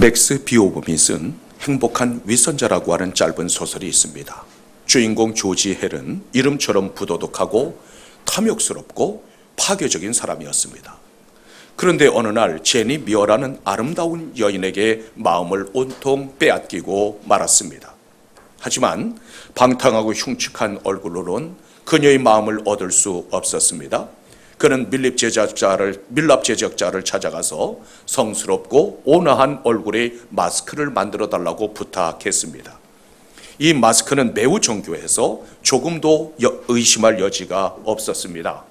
맥스 비오범이 쓴 행복한 위선자라고 하는 짧은 소설이 있습니다. 주인공 조지 헬은 이름처럼 부도덕하고 탐욕스럽고 파괴적인 사람이었습니다. 그런데 어느 날 제니 미어라는 아름다운 여인에게 마음을 온통 빼앗기고 말았습니다. 하지만 방탕하고 흉측한 얼굴로는 그녀의 마음을 얻을 수 없었습니다. 그는 밀랍 제작자를 찾아가서 성스럽고 온화한 얼굴의 마스크를 만들어 달라고 부탁했습니다. 이 마스크는 매우 정교해서 조금도 의심할 여지가 없었습니다.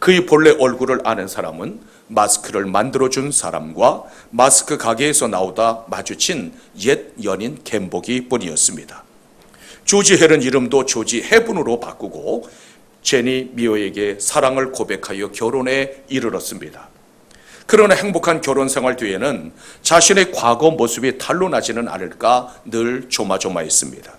그의 본래 얼굴을 아는 사람은 마스크를 만들어준 사람과 마스크 가게에서 나오다 마주친 옛 연인 갬보기 뿐이었습니다. 조지 헬은 이름도 조지 헤븐으로 바꾸고 제니 미어에게 사랑을 고백하여 결혼에 이르렀습니다. 그러나 행복한 결혼 생활 뒤에는 자신의 과거 모습이 탄로나지는 않을까 늘 조마조마했습니다.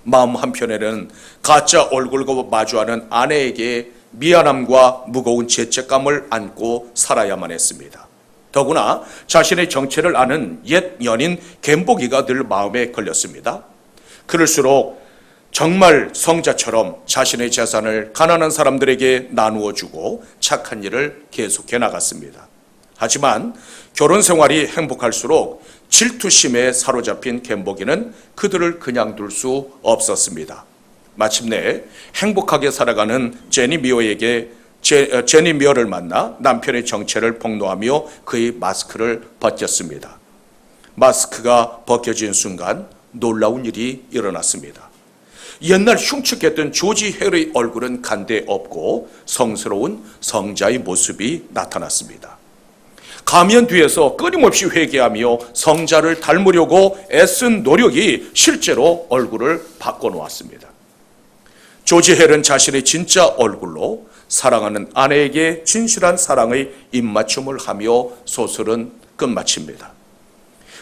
마음 한편에는 가짜 얼굴과 마주하는 아내에게 미안함과 무거운 죄책감을 안고 살아야만 했습니다. 더구나 자신의 정체를 아는 옛 연인 갬보기가 늘 마음에 걸렸습니다. 그럴수록 정말 성자처럼 자신의 재산을 가난한 사람들에게 나누어 주고 착한 일을 계속해 나갔습니다. 하지만 결혼 생활이 행복할수록 질투심에 사로잡힌 갬보기는 그들을 그냥 둘 수 없었습니다. 마침내 행복하게 살아가는 제니 미어를 만나 남편의 정체를 폭로하며 그의 마스크를 벗겼습니다. 마스크가 벗겨진 순간 놀라운 일이 일어났습니다. 옛날 흉측했던 조지 헬의 얼굴은 간데 없고 성스러운 성자의 모습이 나타났습니다. 가면 뒤에서 끊임없이 회개하며 성자를 닮으려고 애쓴 노력이 실제로 얼굴을 바꿔놓았습니다. 조지 헬은 자신의 진짜 얼굴로 사랑하는 아내에게 진실한 사랑의 입맞춤을 하며 소설은 끝마칩니다.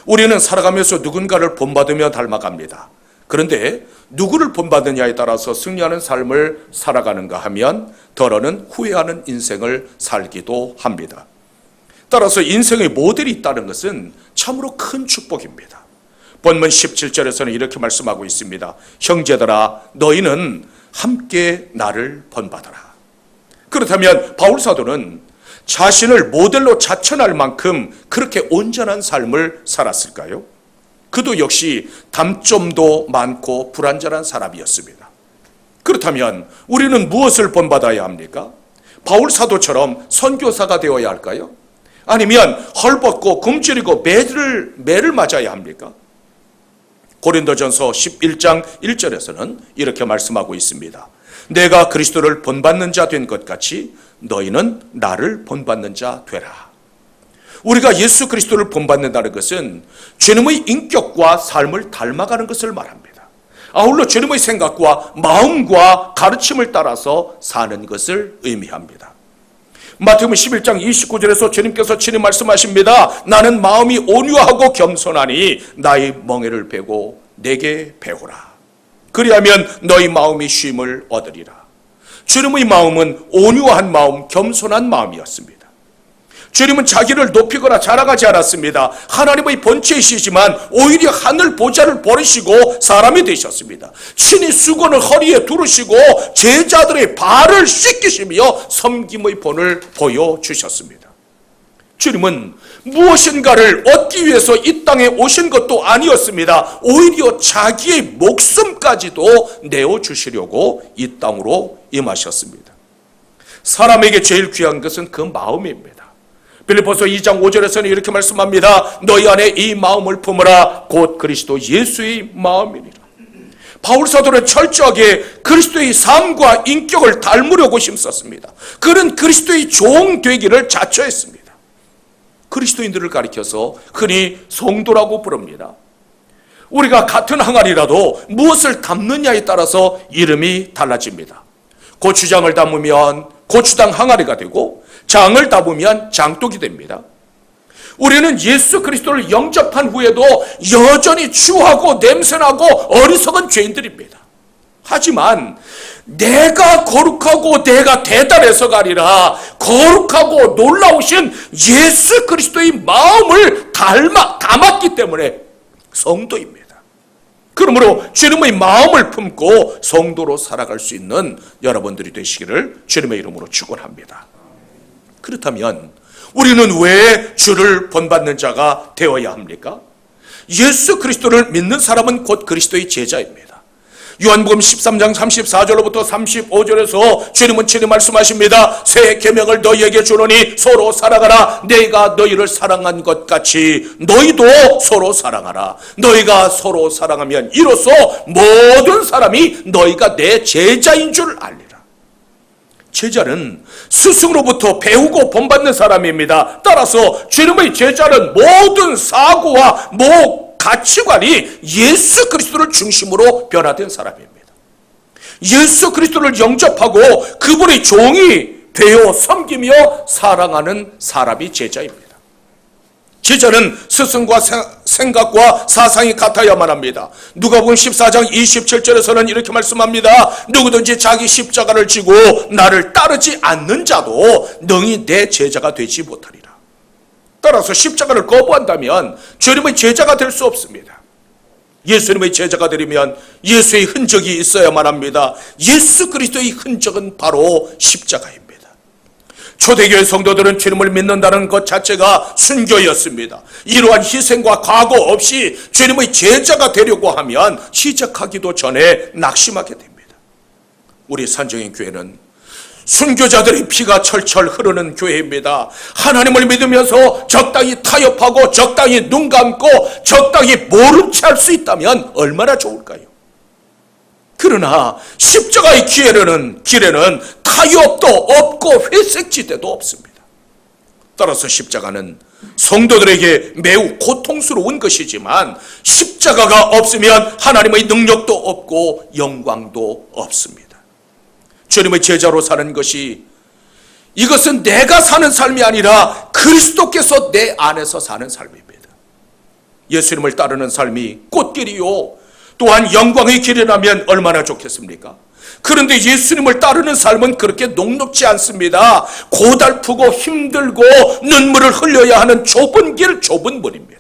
우리는 살아가면서 누군가를 본받으며 닮아갑니다. 그런데 누구를 본받느냐에 따라서 승리하는 삶을 살아가는가 하면 더러는 후회하는 인생을 살기도 합니다. 따라서 인생의 모델이 있다는 것은 참으로 큰 축복입니다. 본문 17절에서는 이렇게 말씀하고 있습니다. 형제들아 너희는 함께 나를 본받아라. 그렇다면 바울 사도는 자신을 모델로 자천할 만큼 그렇게 온전한 삶을 살았을까요? 그도 역시 단점도 많고 불완전한 사람이었습니다. 그렇다면 우리는 무엇을 본받아야 합니까? 바울 사도처럼 선교사가 되어야 할까요? 아니면 헐벗고 굶주리고 매를 맞아야 합니까? 고린도전서 11장 1절에서는 이렇게 말씀하고 있습니다. 내가 그리스도를 본받는 자 된 것 같이 너희는 나를 본받는 자 되라. 우리가 예수 그리스도를 본받는다는 것은 주님의 인격과 삶을 닮아가는 것을 말합니다. 아울러 주님의 생각과 마음과 가르침을 따라서 사는 것을 의미합니다. 마태복음 11장 29절에서 주님께서 친히 말씀하십니다. 나는 마음이 온유하고 겸손하니 나의 멍에를 베고 내게 배우라. 그리하면 너희 마음이 쉼을 얻으리라. 주님의 마음은 온유한 마음, 겸손한 마음이었습니다. 주님은 자기를 높이거나 자랑하지 않았습니다. 하나님의 본체이시지만 오히려 하늘 보좌를 버리시고 사람이 되셨습니다. 친히 수건을 허리에 두르시고 제자들의 발을 씻기시며 섬김의 본을 보여주셨습니다. 주님은 무엇인가를 얻기 위해서 이 땅에 오신 것도 아니었습니다. 오히려 자기의 목숨까지도 내어주시려고 이 땅으로 임하셨습니다. 사람에게 제일 귀한 것은 그 마음입니다. 빌립보서 2장 5절에서는 이렇게 말씀합니다. 너희 안에 이 마음을 품으라. 곧 그리스도 예수의 마음이니라. 바울 사도는 철저하게 그리스도의 삶과 인격을 닮으려고 힘썼습니다. 그는 그리스도의 종 되기를 자처했습니다. 그리스도인들을 가리켜서 흔히 성도라고 부릅니다. 우리가 같은 항아리라도 무엇을 담느냐에 따라서 이름이 달라집니다. 고추장을 담으면 고추장 항아리가 되고 장을 담으면 장독이 됩니다. 우리는 예수 그리스도를 영접한 후에도 여전히 추하고 냄새나고 어리석은 죄인들입니다. 하지만 내가 거룩하고 내가 대단해서가 아니라 거룩하고 놀라우신 예수 그리스도의 마음을 닮아 담았기 때문에 성도입니다. 그러므로 주님의 마음을 품고 성도로 살아갈 수 있는 여러분들이 되시기를 주님의 이름으로 축원합니다. 그렇다면 우리는 왜 주를 본받는 자가 되어야 합니까? 예수 그리스도를 믿는 사람은 곧 그리스도의 제자입니다. 요한복음 13장 34절로부터 35절에서 주님은 친히 말씀하십니다. 새 계명을 너희에게 주노니 서로 사랑하라. 내가 너희를 사랑한 것 같이 너희도 서로 사랑하라. 너희가 서로 사랑하면 이로써 모든 사람이 너희가 내 제자인 줄 알리라. 제자는 스승으로부터 배우고 본받는 사람입니다. 따라서 주님의 제자는 모든 사고와 가치관이 예수 그리스도를 중심으로 변화된 사람입니다. 예수 그리스도를 영접하고 그분의 종이 되어 섬기며 사랑하는 사람이 제자입니다. 제자는 스승과 생각과 사상이 같아야만 합니다. 누가복음 14장 27절에서는 이렇게 말씀합니다. 누구든지 자기 십자가를 지고 나를 따르지 않는 자도 능히 내 제자가 되지 못하리라. 따라서 십자가를 거부한다면 주님의 제자가 될 수 없습니다. 예수님의 제자가 되려면 예수의 흔적이 있어야만 합니다. 예수 그리스도의 흔적은 바로 십자가입니다. 초대교회 성도들은 주님을 믿는다는 것 자체가 순교였습니다. 이러한 희생과 각오 없이 주님의 제자가 되려고 하면 시작하기도 전에 낙심하게 됩니다. 우리 산정인 교회는 순교자들의 피가 철철 흐르는 교회입니다. 하나님을 믿으면서 적당히 타협하고 적당히 눈 감고 적당히 모른 채 할 수 있다면 얼마나 좋을까요? 그러나 십자가의 길에는 타협도 없고 회색지대도 없습니다. 따라서 십자가는 성도들에게 매우 고통스러운 것이지만 십자가가 없으면 하나님의 능력도 없고 영광도 없습니다. 주님의 제자로 사는 것이 이것은 내가 사는 삶이 아니라 그리스도께서 내 안에서 사는 삶입니다. 예수님을 따르는 삶이 꽃길이요 또한 영광의 길이라면 얼마나 좋겠습니까? 그런데 예수님을 따르는 삶은 그렇게 녹록지 않습니다. 고달프고 힘들고 눈물을 흘려야 하는 좁은 길, 좁은 문입니다.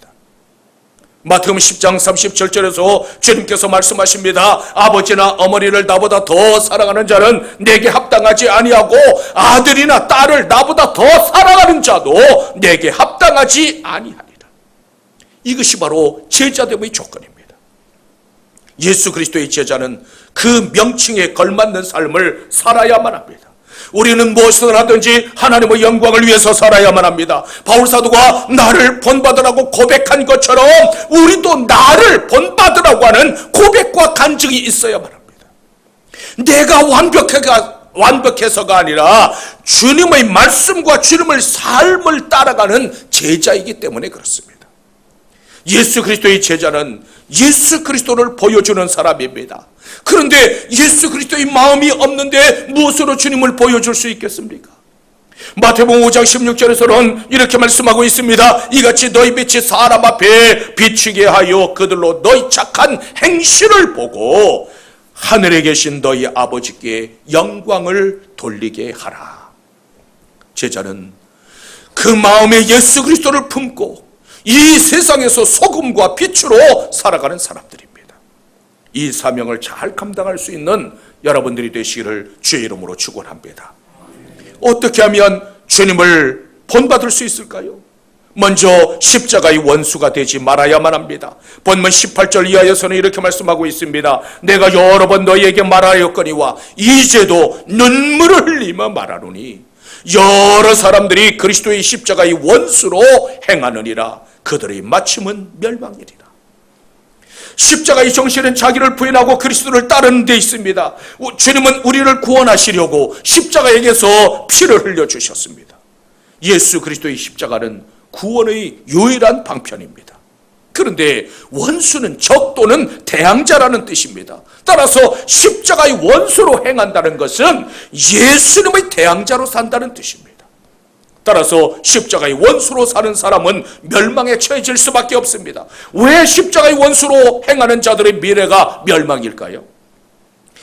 마태복음 10장 37절에서 주님께서 말씀하십니다. 아버지나 어머니를 나보다 더 사랑하는 자는 내게 합당하지 아니하고 아들이나 딸을 나보다 더 사랑하는 자도 내게 합당하지 아니하리라. 이것이 바로 제자됨의 조건입니다. 예수 그리스도의 제자는 그 명칭에 걸맞는 삶을 살아야만 합니다. 우리는 무엇을 하든지 하나님의 영광을 위해서 살아야만 합니다. 바울사도가 나를 본받으라고 고백한 것처럼 우리도 나를 본받으라고 하는 고백과 간증이 있어야만 합니다. 내가 완벽해서가 아니라 주님의 말씀과 주님의 삶을 따라가는 제자이기 때문에 그렇습니다. 예수 그리스도의 제자는 예수 그리스도를 보여주는 사람입니다. 그런데 예수 그리스도의 마음이 없는데 무엇으로 주님을 보여줄 수 있겠습니까? 마태복음 5장 16절에서는 이렇게 말씀하고 있습니다. 이같이 너희 빛이 사람 앞에 비치게 하여 그들로 너희 착한 행실을 보고 하늘에 계신 너희 아버지께 영광을 돌리게 하라. 제자는 그 마음에 예수 그리스도를 품고 이 세상에서 소금과 빛으로 살아가는 사람들입니다. 이 사명을 잘 감당할 수 있는 여러분들이 되시기를 주의 이름으로 축원합니다. 어떻게 하면 주님을 본받을 수 있을까요? 먼저 십자가의 원수가 되지 말아야만 합니다. 본문 18절 이하에서는 이렇게 말씀하고 있습니다. 내가 여러 번 너희에게 말하였거니와 이제도 눈물을 흘리며 말하노니 여러 사람들이 그리스도의 십자가의 원수로 행하느니라. 그들의 마침은 멸망이리라. 십자가의 정신은 자기를 부인하고 그리스도를 따르는 데 있습니다. 주님은 우리를 구원하시려고 십자가에게서 피를 흘려주셨습니다. 예수 그리스도의 십자가는 구원의 유일한 방편입니다. 그런데 원수는 적 또는 대항자라는 뜻입니다. 따라서 십자가의 원수로 행한다는 것은 예수님의 대항자로 산다는 뜻입니다. 따라서 십자가의 원수로 사는 사람은 멸망에 처해질 수밖에 없습니다. 왜 십자가의 원수로 행하는 자들의 미래가 멸망일까요?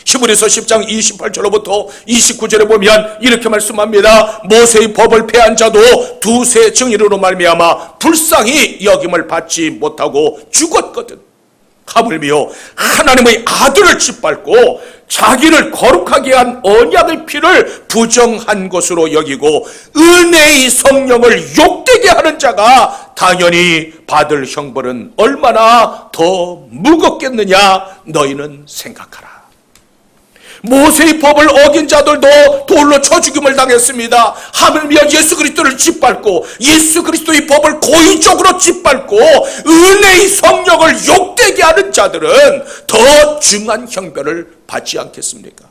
히브리서 10장 28절로부터 29절에 보면 이렇게 말씀합니다. 모세의 법을 폐한 자도 두세 증인으로 말미암아 불쌍히 여김을 받지 못하고 죽었거든. 하물며 하나님의 아들을 짓밟고 자기를 거룩하게 한 언약의 피를 부정한 것으로 여기고 은혜의 성령을 욕되게 하는 자가 당연히 받을 형벌은 얼마나 더 무겁겠느냐 너희는 생각하라. 모세의 법을 어긴 자들도 돌로 쳐 죽임을 당했습니다. 하물며 예수 그리스도를 짓밟고 예수 그리스도의 법을 고의적으로 짓밟고 은혜의 성령을 욕되게 하는 자들은 더 중한 형벌을 받지 않겠습니까?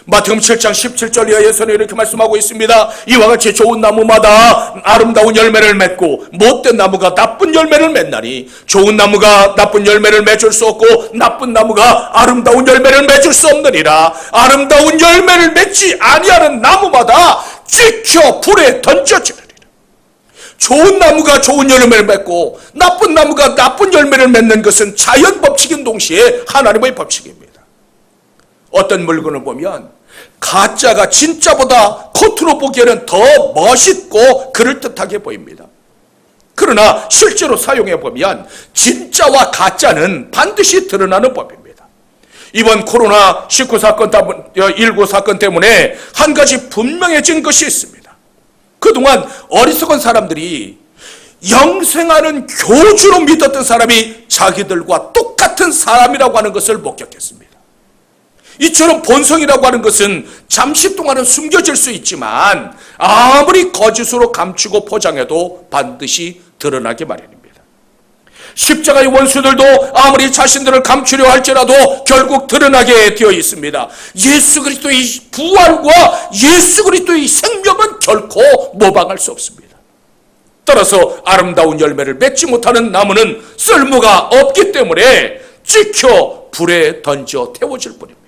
마태복음 7장 17절 이하에서는 이렇게 말씀하고 있습니다. 이와 같이 좋은 나무마다 아름다운 열매를 맺고 못된 나무가 나쁜 열매를 맺나니 좋은 나무가 나쁜 열매를 맺을 수 없고 나쁜 나무가 아름다운 열매를 맺을 수 없느니라. 아름다운 열매를 맺지 아니하는 나무마다 찍혀 불에 던져지느니라. 좋은 나무가 좋은 열매를 맺고 나쁜 나무가 나쁜 열매를 맺는 것은 자연 법칙인 동시에 하나님의 법칙입니다. 어떤 물건을 보면 가짜가 진짜보다 겉으로 보기에는 더 멋있고 그럴듯하게 보입니다. 그러나 실제로 사용해 보면 진짜와 가짜는 반드시 드러나는 법입니다. 이번 코로나19 사건 때문에 한 가지 분명해진 것이 있습니다. 그동안 어리석은 사람들이 영생하는 교주로 믿었던 사람이 자기들과 똑같은 사람이라고 하는 것을 목격했습니다. 이처럼 본성이라고 하는 것은 잠시 동안은 숨겨질 수 있지만 아무리 거짓으로 감추고 포장해도 반드시 드러나게 마련입니다. 십자가의 원수들도 아무리 자신들을 감추려 할지라도 결국 드러나게 되어 있습니다. 예수 그리스도의 부활과 예수 그리스도의 생명은 결코 모방할 수 없습니다. 따라서 아름다운 열매를 맺지 못하는 나무는 쓸모가 없기 때문에 찍혀 불에 던져 태워질 뿐입니다.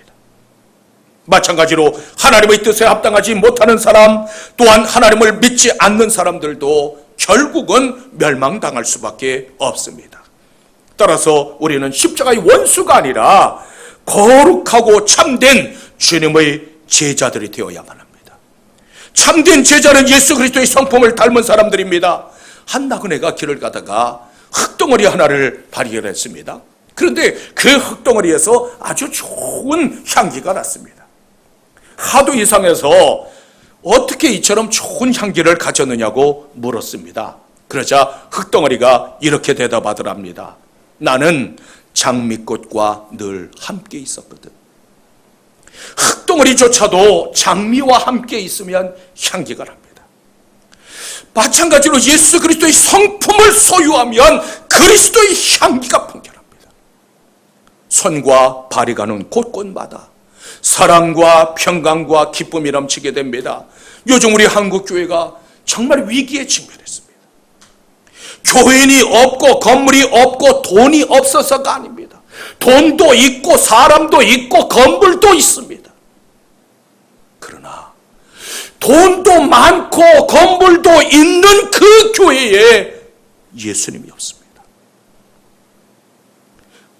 마찬가지로 하나님의 뜻에 합당하지 못하는 사람, 또한 하나님을 믿지 않는 사람들도 결국은 멸망당할 수밖에 없습니다. 따라서 우리는 십자가의 원수가 아니라 거룩하고 참된 주님의 제자들이 되어야만 합니다. 참된 제자는 예수 그리스도의 성품을 닮은 사람들입니다. 한 나그네가 길을 가다가 흙덩어리 하나를 발견했습니다. 그런데 그 흙덩어리에서 아주 좋은 향기가 났습니다. 하도 이상해서 어떻게 이처럼 좋은 향기를 가졌느냐고 물었습니다. 그러자 흙덩어리가 이렇게 대답하더랍니다. 나는 장미꽃과 늘 함께 있었거든. 흙덩어리조차도 장미와 함께 있으면 향기가 납니다. 마찬가지로 예수 그리스도의 성품을 소유하면 그리스도의 향기가 풍겨납니다. 손과 발이 가는 곳곳마다 사랑과 평강과 기쁨이 넘치게 됩니다. 요즘 우리 한국교회가 정말 위기에 직면했습니다. 교인이 없고 건물이 없고 돈이 없어서가 아닙니다. 돈도 있고 사람도 있고 건물도 있습니다. 그러나 돈도 많고 건물도 있는 그 교회에 예수님이 없습니다.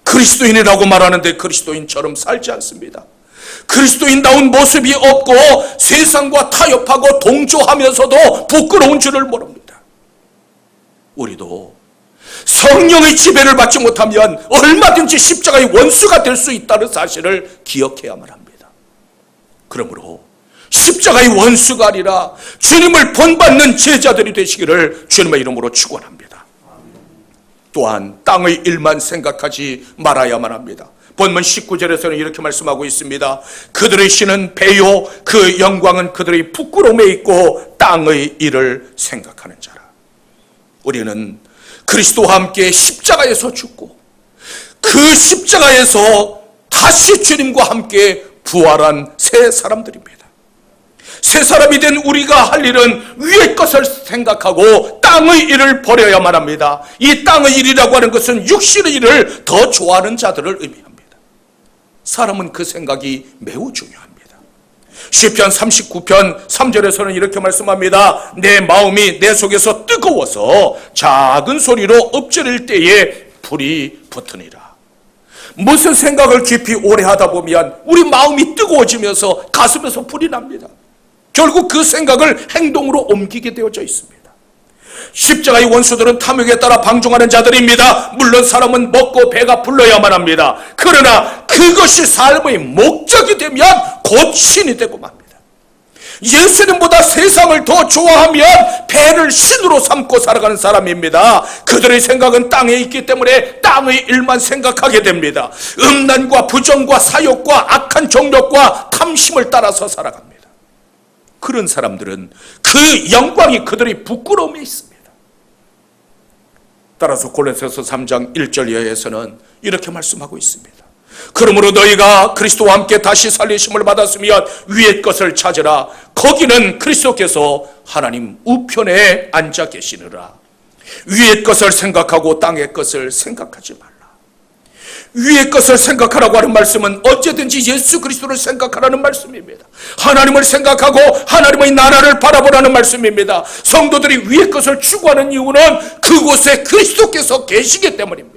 그리스도인이라고 말하는데 그리스도인처럼 살지 않습니다. 그리스도인다운 모습이 없고 세상과 타협하고 동조하면서도 부끄러운 줄을 모릅니다. 우리도 성령의 지배를 받지 못하면 얼마든지 십자가의 원수가 될 수 있다는 사실을 기억해야만 합니다. 그러므로 십자가의 원수가 아니라 주님을 본받는 제자들이 되시기를 주님의 이름으로 축원합니다. 또한 땅의 일만 생각하지 말아야만 합니다. 본문 19절에서는 이렇게 말씀하고 있습니다. 그들의 신은 배요 그 영광은 그들의 부끄러움에 있고 땅의 일을 생각하는 자라. 우리는 그리스도와 함께 십자가에서 죽고 그 십자가에서 다시 주님과 함께 부활한 새 사람들입니다. 새 사람이 된 우리가 할 일은 위의 것을 생각하고 땅의 일을 버려야만 합니다. 이 땅의 일이라고 하는 것은 육신의 일을 더 좋아하는 자들을 의미합니다. 사람은 그 생각이 매우 중요합니다. 시편 39편 3절에서는 이렇게 말씀합니다. 내 마음이 내 속에서 뜨거워서 작은 소리로 엎드릴 때에 불이 붙으니라. 무슨 생각을 깊이 오래 하다 보면 우리 마음이 뜨거워지면서 가슴에서 불이 납니다. 결국 그 생각을 행동으로 옮기게 되어져 있습니다. 십자가의 원수들은 탐욕에 따라 방종하는 자들입니다. 물론 사람은 먹고 배가 불러야만 합니다. 그러나 그것이 삶의 목적이 되면 곧 신이 되고 맙니다. 예수님보다 세상을 더 좋아하면 배를 신으로 삼고 살아가는 사람입니다. 그들의 생각은 땅에 있기 때문에 땅의 일만 생각하게 됩니다. 음란과 부정과 사욕과 악한 정욕과 탐심을 따라서 살아갑니다. 그런 사람들은 그 영광이 그들의 부끄러움에 있습니다. 따라서 골로새서 3장 1절 이하에서는 이렇게 말씀하고 있습니다. 그러므로 너희가 그리스도와 함께 다시 살리심을 받았으면 위의 것을 찾으라. 거기는 그리스도께서 하나님 우편에 앉아 계시느라. 위의 것을 생각하고 땅의 것을 생각하지 말라. 위의 것을 생각하라고 하는 말씀은 언제든지 예수 그리스도를 생각하라는 말씀입니다. 하나님을 생각하고 하나님의 나라를 바라보라는 말씀입니다. 성도들이 위의 것을 추구하는 이유는 그곳에 그리스도께서 계시기 때문입니다.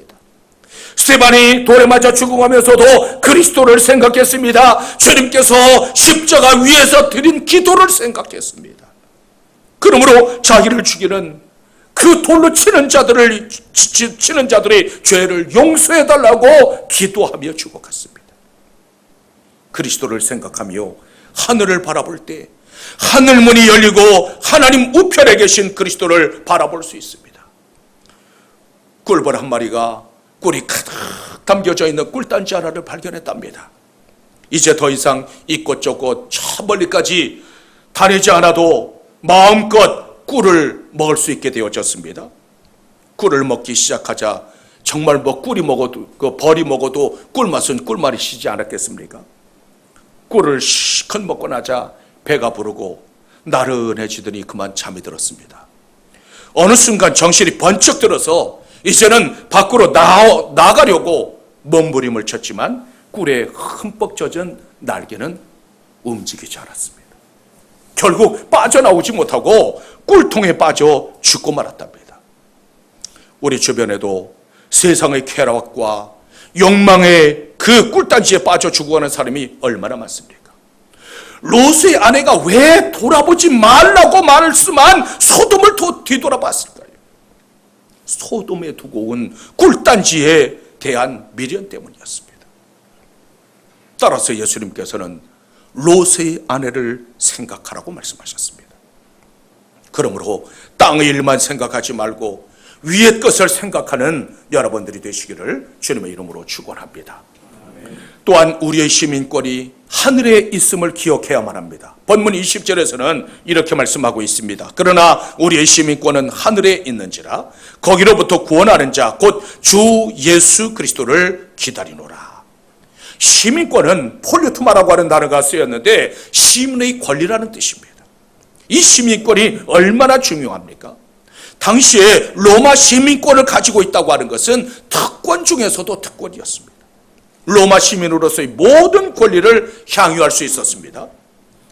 스데반이 돌에 맞아 죽어가면서도 그리스도를 생각했습니다. 주님께서 십자가 위에서 드린 기도를 생각했습니다. 그러므로 자기를 죽이는 그 돌로 치는 자들의 죄를 용서해달라고 기도하며 죽어갔습니다. 그리스도를 생각하며 하늘을 바라볼 때 하늘문이 열리고 하나님 우편에 계신 그리스도를 바라볼 수 있습니다. 꿀벌 한 마리가 꿀이 가득 담겨져 있는 꿀단지 하나를 발견했답니다. 이제 더 이상 이곳저곳 저 멀리까지 다니지 않아도 마음껏 꿀을 먹을 수 있게 되어졌습니다. 꿀을 먹기 시작하자 정말 꿀이 먹어도 벌이 먹어도 꿀맛은 꿀맛이시지 않았겠습니까? 꿀을 실컷 먹고 나자 배가 부르고 나른해지더니 그만 잠이 들었습니다. 어느 순간 정신이 번쩍 들어서 이제는 밖으로 나가려고 몸부림을 쳤지만 꿀에 흠뻑 젖은 날개는 움직이지 않았습니다. 결국 빠져나오지 못하고 꿀통에 빠져 죽고 말았답니다. 우리 주변에도 세상의 쾌락과 욕망의 그 꿀단지에 빠져 죽어가는 사람이 얼마나 많습니까? 롯의 아내가 왜 돌아보지 말라고 말씀한 소돔을 뒤돌아봤을까요? 소돔에 두고 온 꿀단지에 대한 미련 때문이었습니다. 따라서 예수님께서는 롯의 아내를 생각하라고 말씀하셨습니다. 그러므로 땅의 일만 생각하지 말고 위의 것을 생각하는 여러분들이 되시기를 주님의 이름으로 축원합니다. 또한 우리의 시민권이 하늘에 있음을 기억해야만 합니다. 본문 20절에서는 이렇게 말씀하고 있습니다. 그러나 우리의 시민권은 하늘에 있는지라 거기로부터 구원하는 자 곧 주 예수 그리스도를 기다리노라. 시민권은 폴리투마라고 하는 단어가 쓰였는데 시민의 권리라는 뜻입니다. 이 시민권이 얼마나 중요합니까? 당시에 로마 시민권을 가지고 있다고 하는 것은 특권 중에서도 특권이었습니다. 로마 시민으로서의 모든 권리를 향유할 수 있었습니다.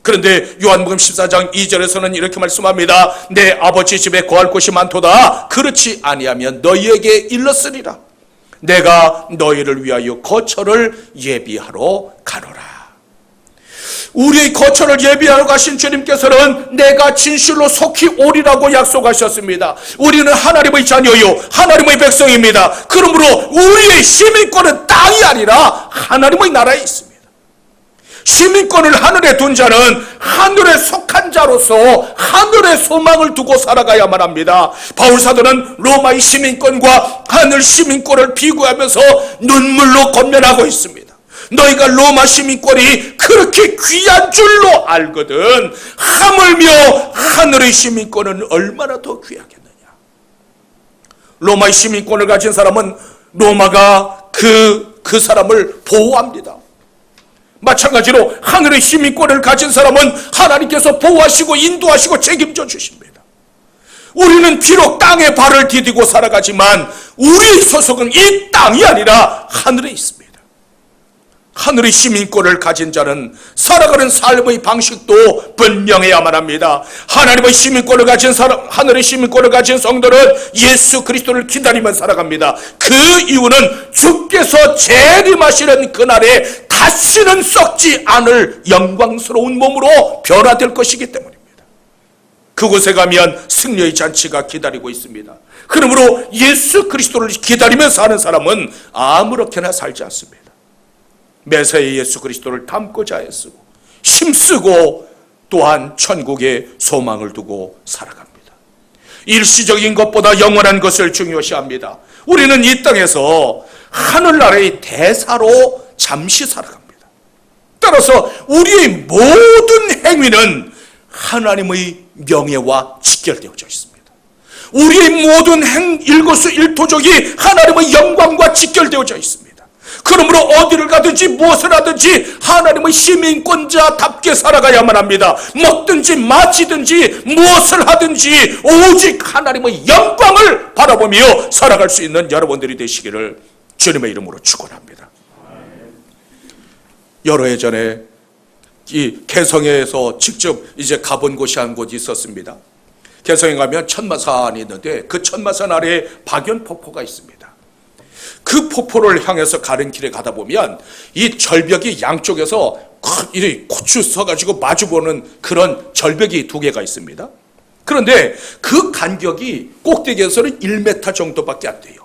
그런데 요한복음 14장 2절에서는 이렇게 말씀합니다. 내 아버지 집에 거할 곳이 많도다. 그렇지 아니하면 너희에게 일렀으리라. 내가 너희를 위하여 거처를 예비하러 가노라. 우리의 거처를 예비하러 가신 주님께서는 내가 진실로 속히 오리라고 약속하셨습니다. 우리는 하나님의 자녀요 하나님의 백성입니다. 그러므로 우리의 시민권은 땅이 아니라 하나님의 나라에 있습니다. 시민권을 하늘에 둔 자는 하늘에 속한 자로서 하늘의 소망을 두고 살아가야만 합니다. 바울사도는 로마의 시민권과 하늘 시민권을 비교하면서 눈물로 권면하고 있습니다. 너희가 로마 시민권이 그렇게 귀한 줄로 알거든 하물며 하늘의 시민권은 얼마나 더 귀하겠느냐. 로마의 시민권을 가진 사람은 로마가 그 사람을 보호합니다. 마찬가지로 하늘의 시민권을 가진 사람은 하나님께서 보호하시고 인도하시고 책임져 주십니다. 우리는 비록 땅에 발을 디디고 살아가지만 우리의 소속은 이 땅이 아니라 하늘에 있습니다. 하늘의 시민권을 가진 자는 살아가는 삶의 방식도 분명해야만 합니다. 하나님의 시민권을 가진 사람, 하늘의 시민권을 가진 성도는 예수 그리스도를 기다리며 살아갑니다. 그 이유는 주께서 재림하시는 그날에 다시는 썩지 않을 영광스러운 몸으로 변화될 것이기 때문입니다. 그곳에 가면 승리의 잔치가 기다리고 있습니다. 그러므로 예수 그리스도를 기다리며 사는 사람은 아무렇게나 살지 않습니다. 메시아 예수 그리스도를 담고자 애쓰고 힘쓰고 또한 천국에 소망을 두고 살아갑니다. 일시적인 것보다 영원한 것을 중요시합니다. 우리는 이 땅에서 하늘나라의 대사로 잠시 살아갑니다. 따라서 우리의 모든 행위는 하나님의 명예와 직결되어져 있습니다. 우리의 모든 일거수일투족이 하나님의 영광과 직결되어져 있습니다. 그러므로 어디를 가든지 무엇을 하든지 하나님의 시민권자답게 살아가야만 합니다. 먹든지 마시든지 무엇을 하든지 오직 하나님의 영광을 바라보며 살아갈 수 있는 여러분들이 되시기를 주님의 이름으로 축원합니다. 여러 해 전에 이 개성에서 직접 이제 가본 곳이 한 곳이 있었습니다. 개성에 가면 천마산이 있는데 그 천마산 아래에 박연폭포가 있습니다. 그 폭포를 향해서 가는 길에 가다 보면 이 절벽이 양쪽에서 이 고추 서가지고 마주보는 그런 절벽이 두 개가 있습니다. 그런데 그 간격이 꼭대기에서는 1m 정도밖에 안 돼요.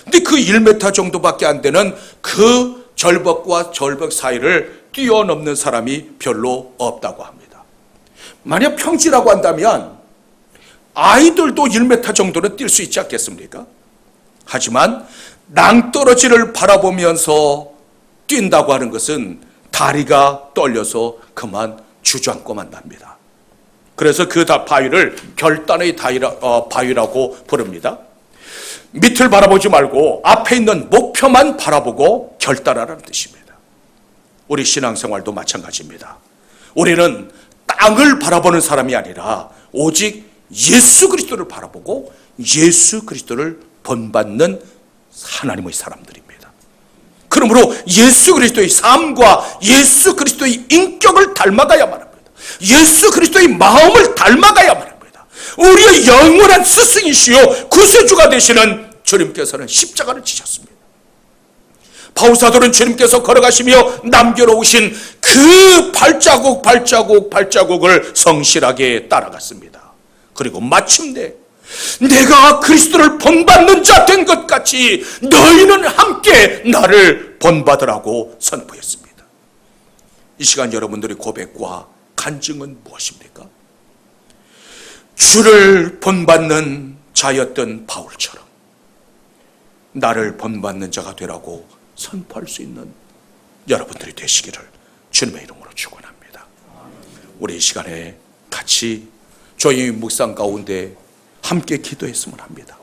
근데 그 1m 정도밖에 안 되는 그 절벽과 절벽 사이를 뛰어넘는 사람이 별로 없다고 합니다. 만약 평지라고 한다면 아이들도 1m 정도는 뛸 수 있지 않겠습니까? 하지만 낭떠러지를 바라보면서 뛴다고 하는 것은 다리가 떨려서 그만 주저앉고만 납니다. 그래서 그 바위를 결단의 바위라고 부릅니다. 밑을 바라보지 말고 앞에 있는 목표만 바라보고 결단하라는 뜻입니다. 우리 신앙생활도 마찬가지입니다. 우리는 땅을 바라보는 사람이 아니라 오직 예수 그리스도를 바라보고 예수 그리스도를 본받는 하나님의 사람들입니다. 그러므로 예수 그리스도의 삶과 예수 그리스도의 인격을 닮아가야만 합니다. 예수 그리스도의 마음을 닮아가야만 합니다. 우리의 영원한 스승이시요 구세주가 되시는 주님께서는 십자가를 지셨습니다. 바울사도는 주님께서 걸어가시며 남겨놓으신 그 발자국을 성실하게 따라갔습니다. 그리고 마침내 내가 그리스도를 본받는 자 된 것 같이 너희는 함께 나를 본받으라고 선포했습니다. 이 시간 여러분들의 고백과 간증은 무엇입니까? 주를 본받는 자였던 바울처럼 나를 본받는 자가 되라고 선포할 수 있는 여러분들이 되시기를 주님의 이름으로 축원합니다. 우리 이 시간에 같이 조용히 묵상 가운데 함께 기도했으면 합니다.